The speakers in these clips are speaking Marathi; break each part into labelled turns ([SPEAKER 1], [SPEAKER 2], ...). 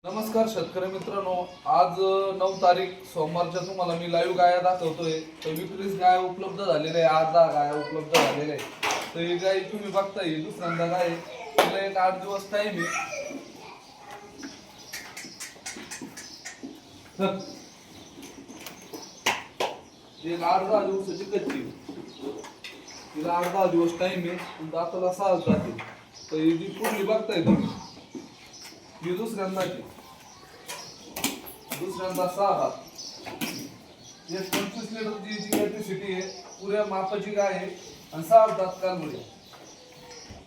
[SPEAKER 1] नमस्कार शेतकरी मित्रांनो, आज 9 तारीख सोमवारच्या तुम्हाला मी लाईव्ह गाया दाखवतोय. तर 20 गाय उपलब्ध झालेल्या आहे, 8-10 गाया उपलब्ध झालेल्या आहे. तर ही गाय तुम्ही बघताय, ही दुसऱ्यांदा गाय आहे. तिला एक 8 दिवस टाइम आहे. तर एक 8-10 दिवसाची कच्ची, तिला 8-10 दिवस टाइम आहे. दाताला 6 जाते. तर ही जी पुढली बघताय तुम्ही, ही दुसऱ्यांदाची, दुसऱ्यांदा 6 दात, एक 25 लिटरची जी कॅपॅसिटी आहे, पुऱ्या मापाची गाय आहे आणि 6 दात कालवडी.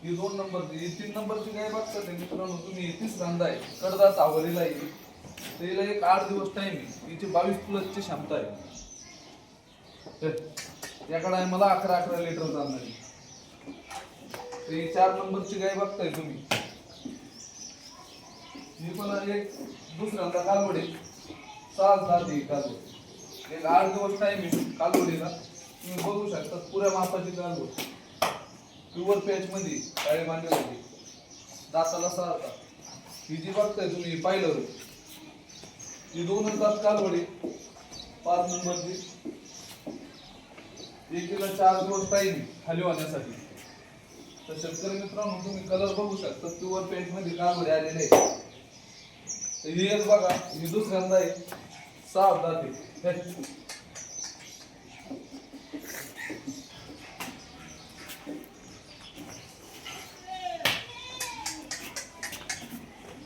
[SPEAKER 1] ही 2 नंबरची, ही 3 नंबरची गाय बघतात मित्रांनो तुम्ही, तिसऱ्यांदा आहे, कडदात आवडीला आहे. तर हिला एक 8 दिवस टाइम आहे. हिची 22 प्लसची क्षमता आहे. याकडे मला 11 लिटर चालणार आहे. तर ही 4 नंबरची गाय बघताय तुम्ही, ही पण एक दुसऱ्यांदा कालवडी, 6 दात आहे कालवडी. एक 8 दिवस टाइम आहे कालवडीला. तुम्ही बघू शकता पुऱ्या मापाची कालवड, प्युअर पॅच मध्ये काळे मांडे होते, दाताला 6 दात. ही जी बघताय तुम्ही पाहिलं, ही 2 दात कालवडी, 5 नंबरची. एकीला 4 दिवस टाइम खाली होण्यासाठी. तर शेतकरी मित्रांनो तुम्ही कलर बघू शकता, प्युअर पॅच मध्ये कालवडी आलेले आहे. ही एक बघा, ही दुसऱ्यांदा आहे, 6 दात आहे.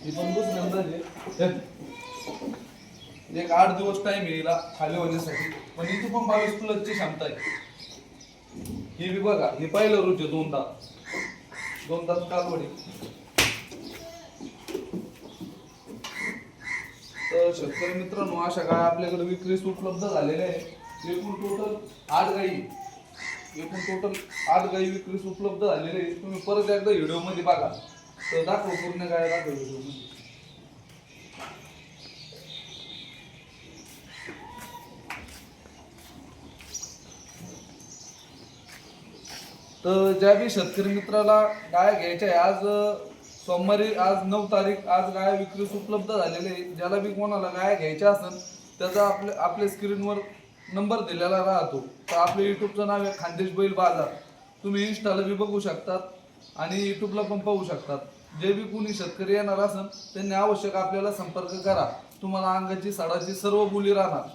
[SPEAKER 1] ही पण दुसऱ्यांदा आहे. एक 8 दिवस टाइम आहे हिला खाली होण्यासाठी, पण इथे पण 22 प्लसची क्षमता आहे. ही बी बघा, हे पहिलं रुच आहे, 2 दात, 2 दात कालवडी. तर शेतकरी मित्रांनो अशा गाय आपल्याकडे विक्रीस उपलब्ध झालेल्या आहे. एकूण टोटल 8 गायी, एकूण टोटल 8 गायी विक्रीस उपलब्ध झालेल्या आहे. तुम्ही परत एकदा व्हिडिओ मध्ये बघा, तर दाखव पूर्ण गाय दाखव व्हिडिओ मध्ये. तर ज्या बी शेतकरी मित्राला गाय घ्यायच्या आहे, आज सोमवारी, आज 9 तारीख, आज गाय विक्रीस उपलब्ध झालेले आहे. ज्याला बी कोणाला गाय घ्यायच्या असेल त्याचा आपल्या स्क्रीनवर नंबर दिलेला राहतो. तर आपल्या युट्यूबचं नाव आहे खानदेश बैल बाजार. तुम्ही इंस्टाला बी बघू शकतात आणि युट्यूबला पण पाहू शकतात. जे बी कोणी शेतकरी येणार असेल त्यांनी आवश्यक आपल्याला संपर्क करा. तुम्हाला अंगाची साडाची सर्व बोली राहणार.